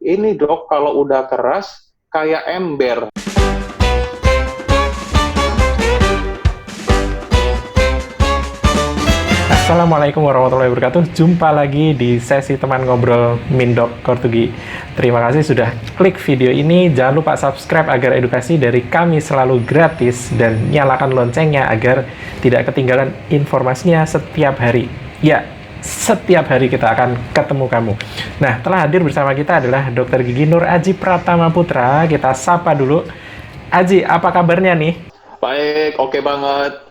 ini dok kalau udah keras kayak ember. Assalamualaikum warahmatullahi wabarakatuh. Jumpa lagi di sesi teman ngobrol Mindok Kortugi. Terima kasih sudah klik video ini. Jangan lupa subscribe agar edukasi dari kami selalu gratis dan nyalakan loncengnya agar tidak ketinggalan informasinya setiap hari. Ya, setiap hari kita akan ketemu kamu. Nah, telah hadir bersama kita adalah Dr. Gigi Nur Aji Pratama Putra. Kita sapa dulu. Aji, apa kabarnya nih? Baik, oke banget.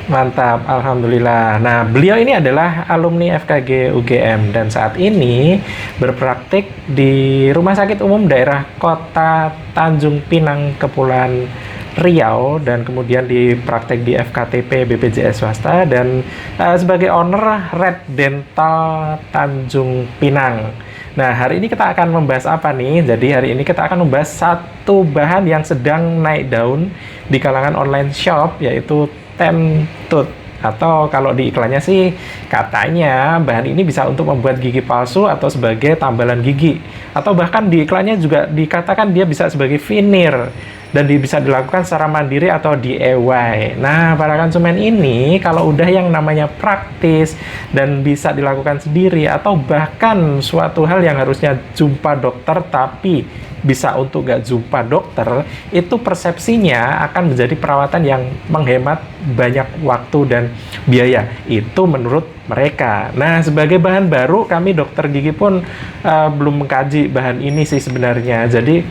Mantap, alhamdulillah. Nah, beliau ini adalah alumni FKG UGM dan saat ini berpraktik di Rumah Sakit Umum Daerah Kota Tanjung Pinang, Kepulauan Riau, dan kemudian dipraktek di FKTP BPJS swasta dan sebagai owner Red Dental Tanjung Pinang. Nah, hari ini kita akan membahas apa nih? Jadi hari ini kita akan membahas satu bahan yang sedang naik daun di kalangan online shop, yaitu Temtooth, atau kalau di iklannya sih katanya bahan ini bisa untuk membuat gigi palsu atau sebagai tambalan gigi, atau bahkan di iklannya juga dikatakan dia bisa sebagai veneer dan bisa dilakukan secara mandiri atau DIY. Nah, para konsumen ini kalau udah yang namanya praktis dan bisa dilakukan sendiri, atau bahkan suatu hal yang harusnya jumpa dokter tapi bisa untuk nggak jumpa dokter, itu persepsinya akan menjadi perawatan yang menghemat banyak waktu dan biaya. Itu menurut mereka. Nah, sebagai bahan baru, kami dokter gigi pun belum mengkaji bahan ini sih sebenarnya. Jadi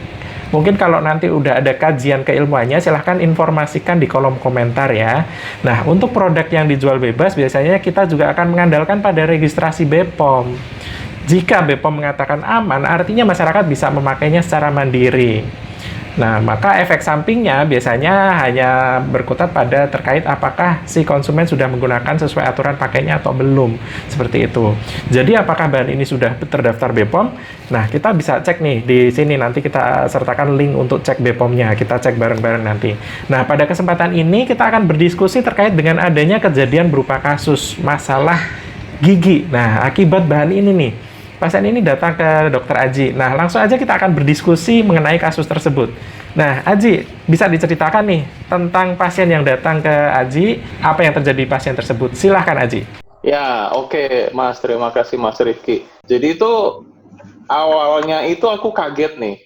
mungkin kalau nanti udah ada kajian keilmuannya, silahkan informasikan di kolom komentar ya. Nah, untuk produk yang dijual bebas, biasanya kita juga akan mengandalkan pada registrasi BPOM. Jika BPOM mengatakan aman, artinya masyarakat bisa memakainya secara mandiri. Nah, maka efek sampingnya biasanya hanya berkutat pada terkait apakah si konsumen sudah menggunakan sesuai aturan pakainya atau belum. Seperti itu. Jadi, apakah bahan ini sudah terdaftar BPOM? Nah, kita bisa cek nih di sini. Nanti kita sertakan link untuk cek BPOM-nya. Kita cek bareng-bareng nanti. Nah, pada kesempatan ini kita akan berdiskusi terkait dengan adanya kejadian berupa kasus masalah gigi. Nah, akibat bahan ini nih, pasien ini datang ke Dokter Aji. Nah, langsung aja kita akan berdiskusi mengenai kasus tersebut. Nah, Aji, bisa diceritakan nih tentang pasien yang datang ke Aji, apa yang terjadi di pasien tersebut? Silahkan, Aji. Ya, oke, Mas. Terima kasih, Mas Rifki. Jadi itu awalnya itu aku kaget nih.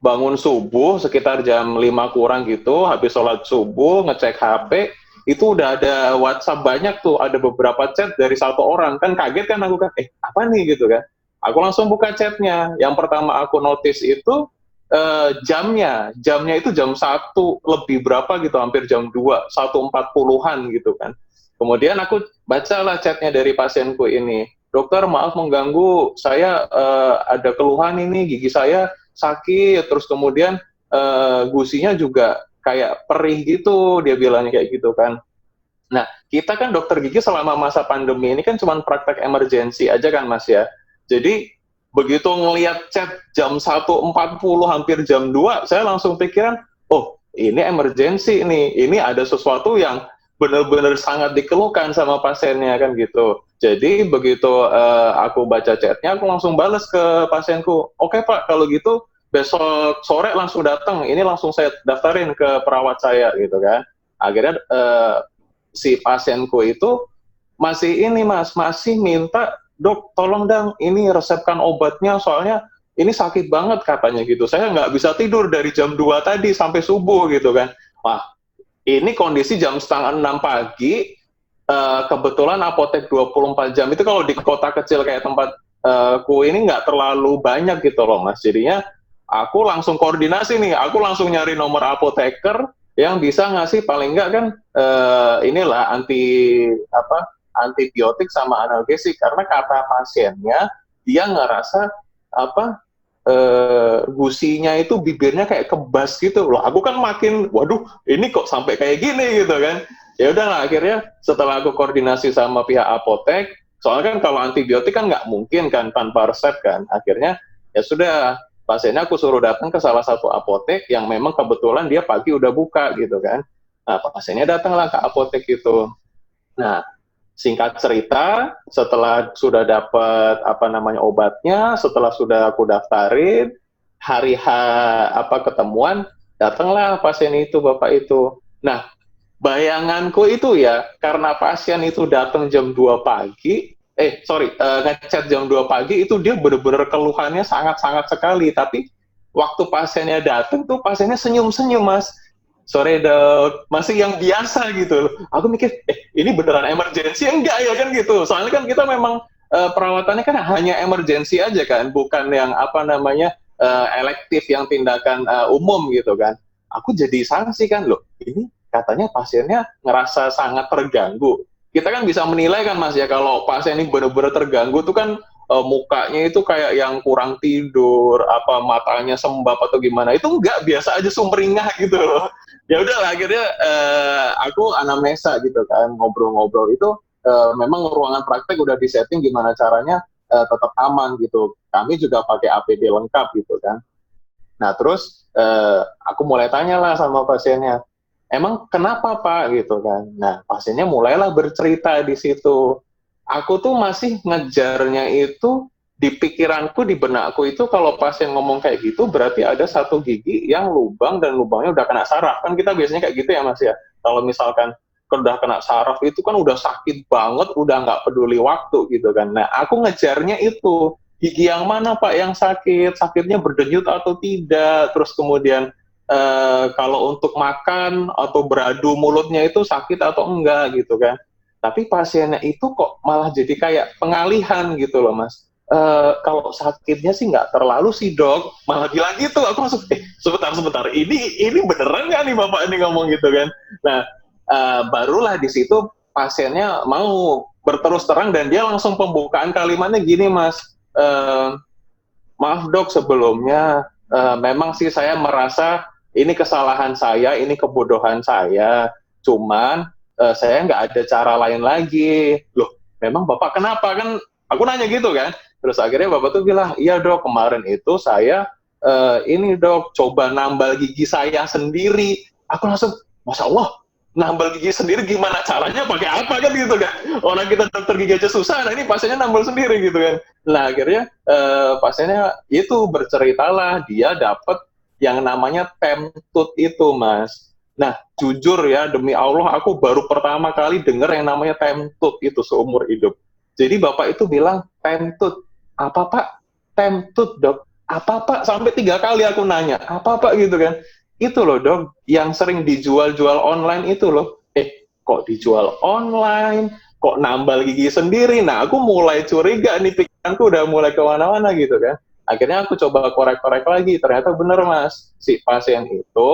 Bangun subuh sekitar jam 5 kurang gitu, habis sholat subuh, ngecek HP, itu udah ada WhatsApp banyak tuh, ada beberapa chat dari satu orang. Kan kaget kan aku kan, apa nih gitu kan. Aku langsung buka chatnya. Yang pertama aku notice itu jamnya itu jam 1 lebih berapa gitu, hampir jam 2, 1.40-an gitu kan. Kemudian aku bacalah chatnya dari pasienku ini. Dokter, maaf mengganggu, saya ada keluhan ini, gigi saya sakit, terus kemudian gusinya juga kayak perih gitu, dia bilangnya kayak gitu kan. Nah, kita kan dokter gigi selama masa pandemi ini kan cuma praktek emergensi aja kan Mas ya. Jadi begitu ngelihat chat jam 1.40 hampir jam 2, saya langsung pikiran, oh ini emergensi nih, ini ada sesuatu yang benar-benar sangat dikeluhkan sama pasiennya kan gitu. Jadi begitu aku baca chatnya, aku langsung balas ke pasienku, oke Pak, kalau gitu besok sore langsung datang, ini langsung saya daftarin ke perawat saya gitu kan. Akhirnya si pasienku itu masih ini Mas, masih minta, dok tolong dong ini resepkan obatnya, soalnya ini sakit banget katanya gitu, saya nggak bisa tidur dari jam 2 tadi sampai subuh gitu kan. Wah, ini kondisi jam 5:30 pagi, kebetulan apotek 24 jam itu kalau di kota kecil kayak tempatku ini nggak terlalu banyak gitu loh Mas. Jadinya aku langsung koordinasi nih, aku langsung nyari nomor apoteker yang bisa ngasih paling nggak kan inilah antibiotik sama analgesik, karena kata pasiennya dia ngerasa gusinya itu bibirnya kayak kebas gitu loh. Aku kan makin, waduh, ini kok sampai kayak gini gitu kan. Ya udahlah, akhirnya setelah aku koordinasi sama pihak apotek, soalnya kan kalau antibiotik kan nggak mungkin kan tanpa resep kan. Akhirnya ya sudah, pasiennya aku suruh datang ke salah satu apotek yang memang kebetulan dia pagi udah buka gitu kan. Nah, pasiennya datanglah ke apotek itu. Nah, Singkat cerita, setelah sudah dapat obatnya, setelah sudah aku daftarin, hari ketemuan, datanglah pasien itu, bapak itu. Nah, bayanganku itu ya, karena pasien itu datang jam 2 pagi, ngechat jam 2 pagi, itu dia benar-benar keluhannya sangat-sangat sekali. Tapi waktu pasiennya datang tuh pasiennya senyum-senyum, Mas. Sore dok, masih yang biasa gitu loh. Aku mikir, ini beneran emergensi enggak ya kan gitu. Soalnya kan kita memang perawatannya kan hanya emergensi aja kan, bukan yang elektif yang tindakan umum gitu kan. Aku jadi sanksi kan loh. Ini katanya pasiennya ngerasa sangat terganggu. Kita kan bisa menilai kan Mas ya, kalau pasien ini benar-benar terganggu tuh kan mukanya itu kayak yang kurang tidur, matanya sembab atau gimana. Itu enggak, biasa aja sumringah gitu loh. Ya udah akhirnya aku anamnesa gitu kan, ngobrol-ngobrol itu memang ruangan praktek udah disetting gimana caranya tetap aman gitu. Kami juga pakai APD lengkap gitu kan. Nah terus aku mulai tanya lah sama pasiennya, emang kenapa Pak gitu kan. Nah pasiennya mulailah bercerita di situ. Aku tuh masih ngejarnya itu di pikiranku, di benakku itu kalau pasien ngomong kayak gitu berarti ada satu gigi yang lubang dan lubangnya udah kena saraf. Kan kita biasanya kayak gitu ya Mas ya. Kalau misalkan udah kena saraf itu kan udah sakit banget, udah nggak peduli waktu gitu kan. Nah aku ngejarnya itu, gigi yang mana Pak yang sakit, sakitnya berdenyut atau tidak, terus kemudian kalau untuk makan atau beradu mulutnya itu sakit atau enggak gitu kan. Tapi pasiennya itu kok malah jadi kayak pengalihan gitu loh Mas. Kalau sakitnya sih nggak terlalu sih dok, malah bilang gitu. Aku langsung, sebentar, ini beneran nggak nih bapak ini ngomong gitu kan. Nah, barulah di situ pasiennya mau berterus terang dan dia langsung pembukaan kalimatnya gini Mas, maaf dok sebelumnya, memang sih saya merasa ini kesalahan saya, ini kebodohan saya, cuman saya nggak ada cara lain lagi. Loh, memang bapak kenapa? Kan aku nanya gitu kan. Terus akhirnya bapak tuh bilang, iya dok, kemarin itu saya ini dok, coba nambal gigi saya sendiri. Aku langsung, Masya Allah, nambal gigi sendiri gimana caranya, pakai apa kan gitu kan. Orang kita dokter gigi aja susah, nah ini pasiennya nambal sendiri gitu kan. Nah akhirnya pasiennya itu berceritalah, dia dapat yang namanya temtut itu Mas. Nah, jujur ya, demi Allah, aku baru pertama kali dengar yang namanya temtut itu seumur hidup. Jadi bapak itu bilang, temtut, apa pak? Temtut dok, apa pak? Sampai 3 kali aku nanya, apa pak gitu kan? Itu loh dok, yang sering dijual-jual online itu loh. Kok dijual online? Kok nambal gigi sendiri? Nah, aku mulai curiga nih, pikiranku udah mulai kemana-mana gitu kan. Akhirnya aku coba korek-korek lagi, ternyata bener mas, si pasien itu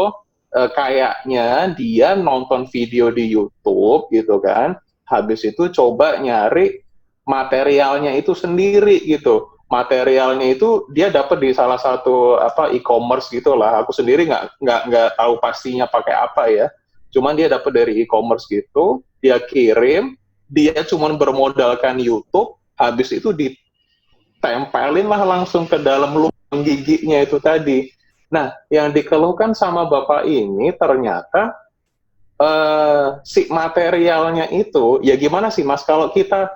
kayaknya dia nonton video di YouTube gitu kan, habis itu coba nyari materialnya itu sendiri gitu. Materialnya itu dia dapat di salah satu e-commerce gitulah. Aku sendiri nggak tahu pastinya pakai apa ya. Cuman dia dapat dari e-commerce gitu, dia kirim, dia cuman bermodalkan YouTube, habis itu ditempelin lah langsung ke dalam lubang giginya itu tadi. Nah, yang dikeluhkan sama bapak ini ternyata si materialnya itu, ya gimana sih mas, kalau kita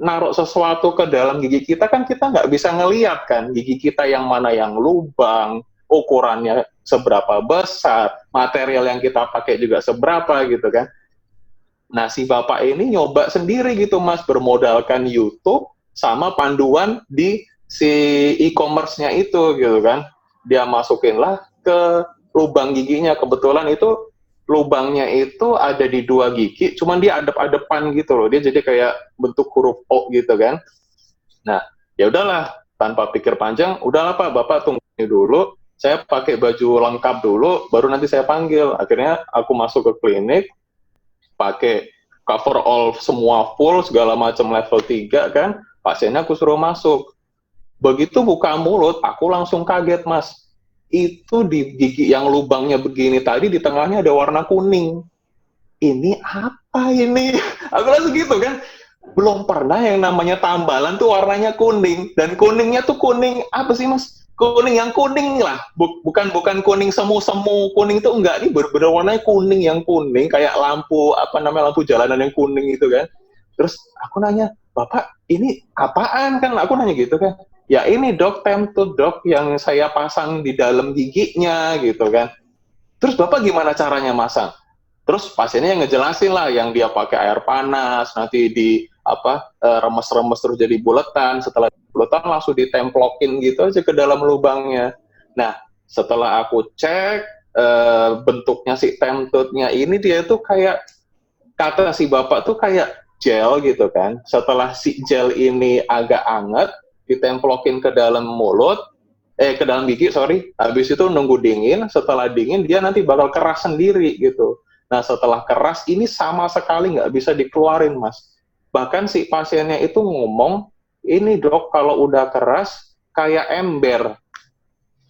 naruh sesuatu ke dalam gigi kita kan kita nggak bisa ngeliat kan gigi kita yang mana yang lubang, ukurannya seberapa besar, material yang kita pakai juga seberapa gitu kan. Nah, si bapak ini nyoba sendiri gitu mas, bermodalkan YouTube sama panduan di si e-commerce-nya itu gitu kan. Dia masukinlah ke lubang giginya, kebetulan itu lubangnya itu ada di 2 gigi, cuman dia adep-adepan gitu loh, dia jadi kayak bentuk huruf O gitu kan. Nah, ya udahlah, tanpa pikir panjang, udahlah Pak, Bapak tunggu dulu, saya pakai baju lengkap dulu, baru nanti saya panggil. Akhirnya aku masuk ke klinik, pakai cover all semua full, segala macam level 3 kan, pasiennya aku suruh masuk. Begitu buka mulut, aku langsung kaget mas. Itu di gigi yang lubangnya begini tadi, di tengahnya ada warna kuning. Ini apa ini? Aku langsung gitu kan. Belum pernah yang namanya tambalan tuh warnanya kuning. Dan kuningnya tuh kuning, apa sih mas? Kuning yang kuning lah. Bukan kuning semu-semu. Kuning tuh enggak, ini bener-bener warnanya kuning yang kuning. Kayak lampu, lampu jalanan yang kuning itu kan. Terus aku nanya, Bapak ini apaan kan? Aku nanya gitu kan. Ya ini dok, Temtut dok yang saya pasang di dalam giginya gitu kan. Terus Bapak gimana caranya masang? Terus pasiennya yang ngejelasin lah, yang dia pakai air panas, nanti di remes-remes terus jadi buletan, setelah buletan langsung ditemplokin gitu aja ke dalam lubangnya. Nah, setelah aku cek bentuknya si Temtutnya ini, dia tuh kayak, kata si bapak tuh kayak gel gitu kan. Setelah si gel ini agak anget, ditemplokin ke dalam mulut, ke dalam gigi, sorry. Habis itu nunggu dingin, setelah dingin dia nanti bakal keras sendiri gitu. Nah, setelah keras ini sama sekali nggak bisa dikeluarin, Mas. Bahkan si pasiennya itu ngomong, ini dok kalau udah keras kayak ember.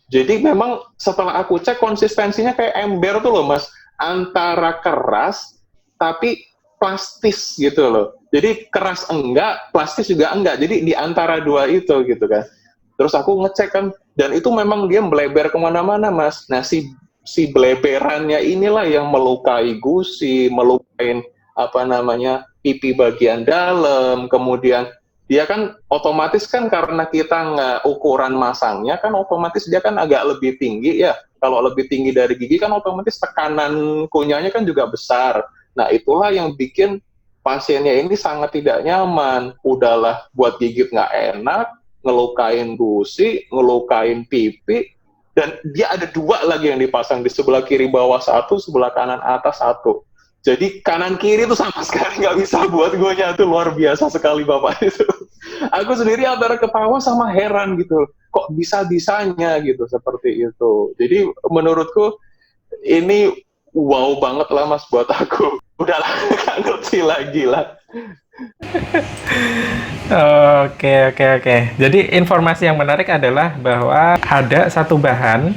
Jadi memang setelah aku cek konsistensinya kayak ember tuh loh, Mas. Antara keras tapi plastis gitu loh. Jadi keras enggak, plastis juga enggak. Jadi di antara dua itu gitu kan. Terus aku ngecek kan, dan itu memang dia melebar kemana-mana, Mas. Nah, si beleberannya inilah yang melukai gusi, melukai pipi bagian dalam, kemudian dia kan otomatis kan karena kita nggak ukuran masangnya kan otomatis dia kan agak lebih tinggi ya. Kalau lebih tinggi dari gigi kan otomatis tekanan kunyahnya kan juga besar. Nah, itulah yang bikin pasiennya ini sangat tidak nyaman. Udahlah buat gigit nggak enak, ngelukain gusi, ngelukain pipi, dan dia ada dua lagi yang dipasang, di sebelah kiri bawah satu, sebelah kanan atas satu. Jadi kanan kiri itu sama sekali nggak bisa buat gue nyatu. Luar biasa sekali bapak itu. Aku sendiri antara ketawa sama heran gitu. Kok bisa-bisanya gitu seperti itu. Jadi menurutku ini wow banget lah mas buat aku. Udahlah, nggak ngerti lagi lah. Oke, oke, oke. Jadi informasi yang menarik adalah bahwa ada satu bahan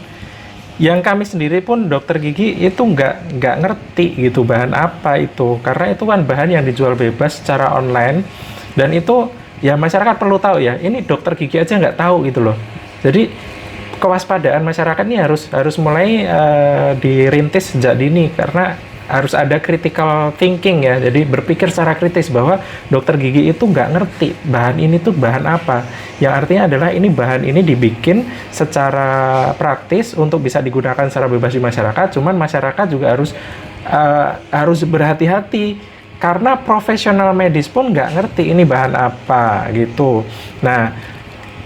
yang kami sendiri pun dokter gigi itu nggak ngerti gitu bahan apa itu, karena itu kan bahan yang dijual bebas secara online, dan itu ya masyarakat perlu tahu ya, ini dokter gigi aja nggak tahu gitu loh. Jadi kewaspadaan masyarakat ini harus mulai dirintis sejak dini, karena harus ada critical thinking ya, jadi berpikir secara kritis bahwa dokter gigi itu nggak ngerti bahan ini tuh bahan apa, yang artinya adalah ini bahan ini dibikin secara praktis untuk bisa digunakan secara bebas di masyarakat, cuman masyarakat juga harus berhati-hati karena profesional medis pun nggak ngerti ini bahan apa gitu. Nah,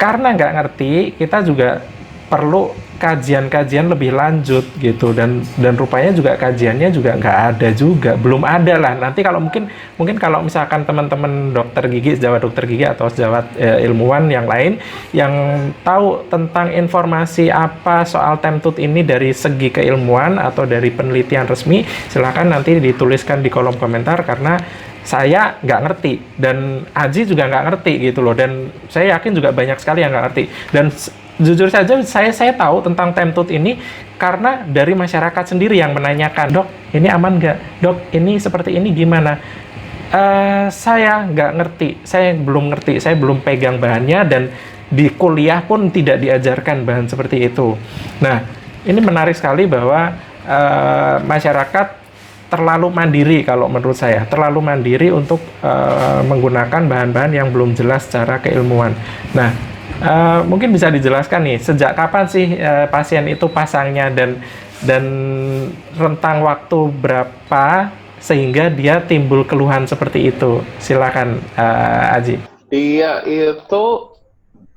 karena nggak ngerti, kita juga perlu kajian-kajian lebih lanjut gitu, dan rupanya juga kajiannya juga nggak ada juga, belum ada lah. Nanti kalau mungkin kalau misalkan teman-teman dokter gigi, sejawat dokter gigi atau sejawat ilmuwan yang lain yang tahu tentang informasi apa soal Temtut ini dari segi keilmuan atau dari penelitian resmi, silahkan nanti dituliskan di kolom komentar, karena saya nggak ngerti dan Aji juga nggak ngerti gitu loh, dan saya yakin juga banyak sekali yang nggak ngerti. Dan jujur saja saya tahu tentang Temtut ini karena dari masyarakat sendiri yang menanyakan, dok ini aman nggak, dok ini seperti ini gimana. Saya nggak ngerti, saya belum ngerti, saya belum pegang bahannya, dan di kuliah pun tidak diajarkan bahan seperti itu. Nah, ini menarik sekali bahwa masyarakat terlalu mandiri, kalau menurut saya terlalu mandiri untuk menggunakan bahan-bahan yang belum jelas secara keilmuan. Nah, mungkin bisa dijelaskan nih, sejak kapan sih pasien itu pasangnya, dan rentang waktu berapa sehingga dia timbul keluhan seperti itu. Silakan Aji. Dia itu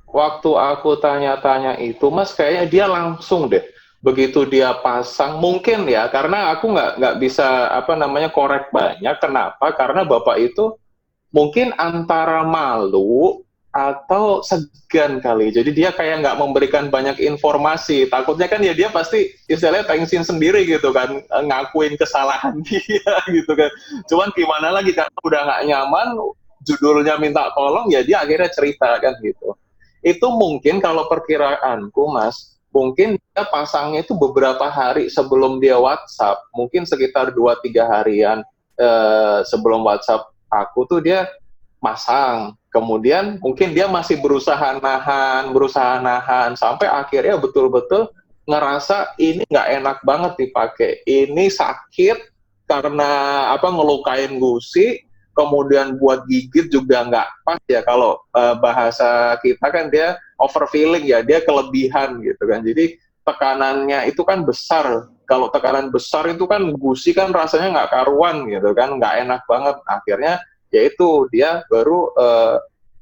waktu aku tanya-tanya itu mas, kayaknya dia langsung deh begitu dia pasang, mungkin ya karena aku nggak bisa korek banyak. Kenapa? Karena bapak itu mungkin antara malu atau segan kali, jadi dia kayak nggak memberikan banyak informasi. Takutnya kan ya dia pasti istilahnya tengsin sendiri gitu kan, ngakuin kesalahan dia gitu kan. Cuman gimana lagi kan, udah nggak nyaman, judulnya minta tolong, ya dia akhirnya cerita kan gitu. Itu mungkin kalau perkiraanku mas, mungkin dia pasangnya itu beberapa hari sebelum dia WhatsApp, mungkin sekitar 2-3 harian sebelum WhatsApp aku tuh dia masang. Kemudian mungkin dia masih berusaha nahan sampai akhirnya betul-betul ngerasa ini nggak enak banget dipakai, ini sakit karena ngelukain gusi, kemudian buat gigit juga nggak pas ya, kalau bahasa kita kan dia overfilling ya, dia kelebihan gitu kan. Jadi tekanannya itu kan besar. Kalau tekanan besar itu kan gusi kan rasanya nggak karuan gitu kan, nggak enak banget. Akhirnya yaitu dia baru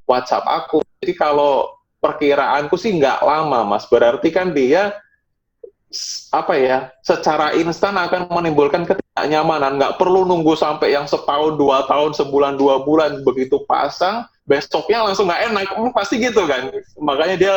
WhatsApp aku. Jadi kalau perkiraanku sih nggak lama, Mas. Berarti kan dia apa ya, secara instan akan menimbulkan ketidaknyamanan. Nggak perlu nunggu sampai yang setahun, 2 tahun, sebulan, 2 bulan. Begitu pasang, besoknya langsung nggak enak. Pasti gitu kan. Makanya dia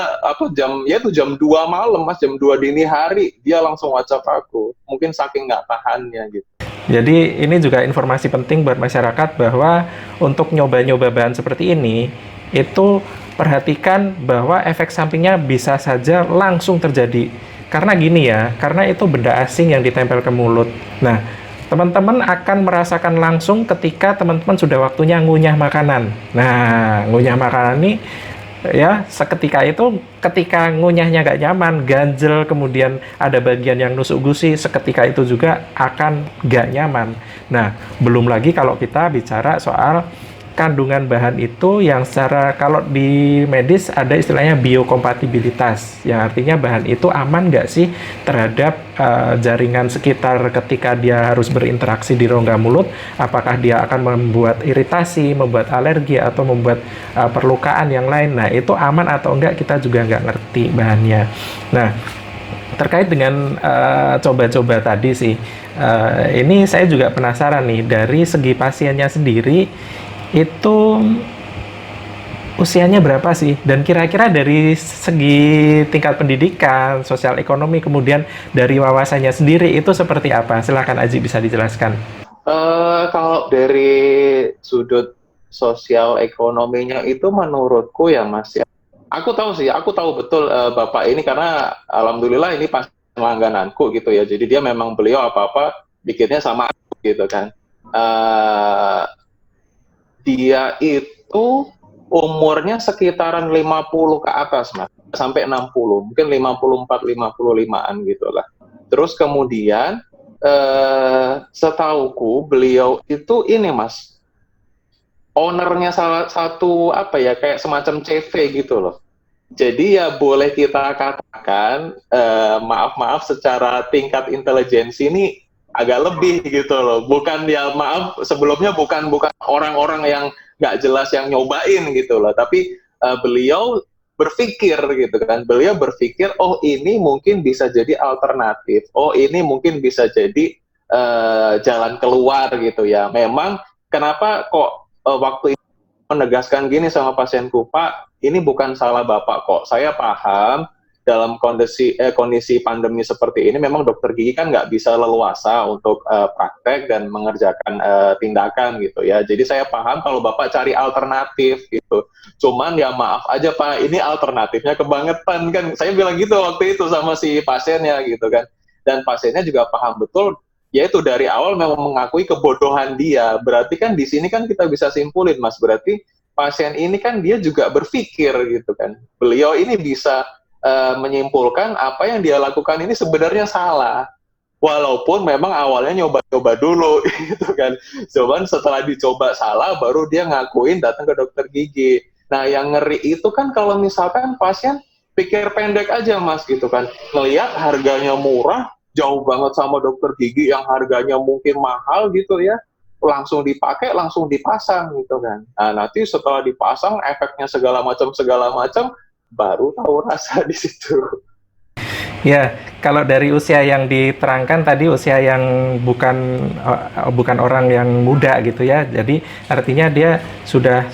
jam 2 malam, Mas, jam 2 dini hari, dia langsung WhatsApp aku. Mungkin saking nggak tahannya gitu. Jadi ini juga informasi penting buat masyarakat bahwa untuk nyoba-nyoba bahan seperti ini, itu perhatikan bahwa efek sampingnya bisa saja langsung terjadi. Karena gini ya, karena itu benda asing yang ditempel ke mulut. Nah, teman-teman akan merasakan langsung ketika teman-teman sudah waktunya ngunyah makanan. Nah, ngunyah makanan ini ya seketika itu, ketika ngunyahnya nggak nyaman, ganjel, kemudian ada bagian yang nusuk gusi, seketika itu juga akan nggak nyaman. Nah, belum lagi kalau kita bicara soal kandungan bahan itu yang secara, kalau di medis ada istilahnya biokompatibilitas, yang artinya bahan itu aman nggak sih terhadap jaringan sekitar ketika dia harus berinteraksi di rongga mulut, apakah dia akan membuat iritasi, membuat alergi, atau membuat perlukaan yang lain. Nah, itu aman atau enggak kita juga nggak ngerti bahannya. Nah, terkait dengan coba-coba tadi sih, ini saya juga penasaran nih, dari segi pasiennya sendiri, itu usianya berapa sih? Dan kira-kira dari segi tingkat pendidikan, sosial ekonomi, kemudian dari wawasannya sendiri, itu seperti apa? Silakan Aji, bisa dijelaskan. Kalau dari sudut sosial ekonominya itu menurutku ya, Mas, ya. Aku tahu betul Bapak ini, karena alhamdulillah ini pas langgananku gitu ya. Jadi beliau apa-apa bikinnya sama aku gitu kan. Dia itu umurnya sekitaran 50 ke atas, Mas. Sampai 60, mungkin 54, 55-an gitu lah. Terus kemudian, setauku beliau itu ini, Mas, ownernya salah satu, kayak semacam CV gitu loh. Jadi ya boleh kita katakan, maaf secara tingkat intelijensi ini agak lebih gitu loh. Bukan ya, maaf sebelumnya, bukan orang-orang yang nggak jelas yang nyobain gitu loh. Tapi beliau berpikir gitu kan. Beliau berpikir, oh ini mungkin bisa jadi alternatif. Oh ini mungkin bisa jadi jalan keluar gitu ya. Memang kenapa kok waktu itu menegaskan gini sama pasienku, Pak, ini bukan salah Bapak kok. Saya paham dalam kondisi pandemi seperti ini, memang dokter gigi kan nggak bisa leluasa untuk praktek dan mengerjakan tindakan gitu ya. Jadi saya paham kalau Bapak cari alternatif gitu. Cuman ya maaf aja Pak, ini alternatifnya kebangetan kan. Saya bilang gitu waktu itu sama si pasiennya gitu kan. Dan pasiennya juga paham betul, yaitu dari awal memang mengakui kebodohan dia. Berarti kan di sini kan kita bisa simpulin, Mas, berarti pasien ini kan dia juga berpikir gitu kan. Beliau ini bisa menyimpulkan apa yang dia lakukan ini sebenarnya salah. Walaupun memang awalnya nyoba-nyoba dulu gitu kan. Cuman setelah dicoba salah, baru dia ngakuin datang ke dokter gigi. Nah, yang ngeri itu kan kalau misalkan pasien pikir pendek aja, Mas, gitu kan. Ngelihat harganya murah, jauh banget sama dokter gigi yang harganya mungkin mahal gitu ya, langsung dipakai, langsung dipasang gitu kan. Nah, nanti setelah dipasang, efeknya segala macam, baru tahu rasa di situ. Ya, kalau dari usia yang diterangkan tadi, usia yang bukan orang yang muda gitu ya. Jadi artinya dia sudah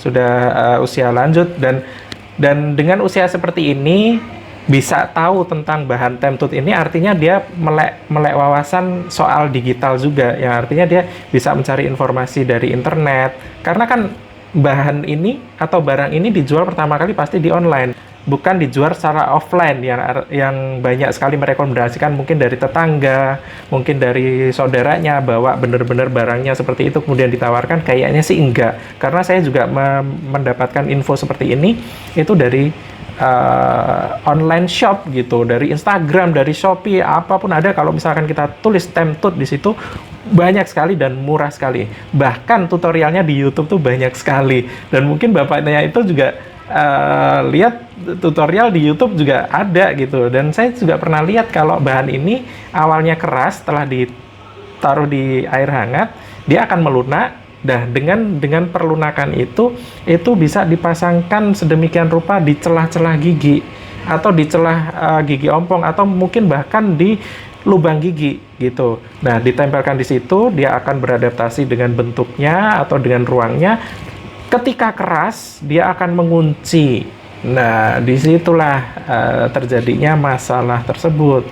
usia lanjut, dan dengan usia seperti ini bisa tahu tentang bahan Temtut ini, artinya dia melek wawasan soal digital juga, yang artinya dia bisa mencari informasi dari internet, karena kan bahan ini atau barang ini dijual pertama kali pasti di online, bukan dijual secara offline, yang banyak sekali merekomendasikan mungkin dari tetangga, mungkin dari saudaranya, bahwa benar-benar barangnya seperti itu kemudian ditawarkan. Kayaknya sih enggak, karena saya juga mendapatkan info seperti ini itu dari online shop gitu, dari Instagram, dari Shopee, apapun ada. Kalau misalkan kita tulis Temtut di situ, banyak sekali dan murah sekali. Bahkan tutorialnya di YouTube tuh banyak sekali. Dan mungkin bapaknya itu juga lihat tutorial di YouTube juga ada gitu. Dan saya juga pernah lihat kalau bahan ini awalnya keras, setelah ditaruh di air hangat, dia akan melunak. Nah, dengan perlunakan itu bisa dipasangkan sedemikian rupa di celah-celah gigi atau di celah gigi ompong atau mungkin bahkan di lubang gigi gitu. Nah, ditempelkan di situ, dia akan beradaptasi dengan bentuknya atau dengan ruangnya. Ketika keras, dia akan mengunci. Nah, disitulah terjadinya masalah tersebut.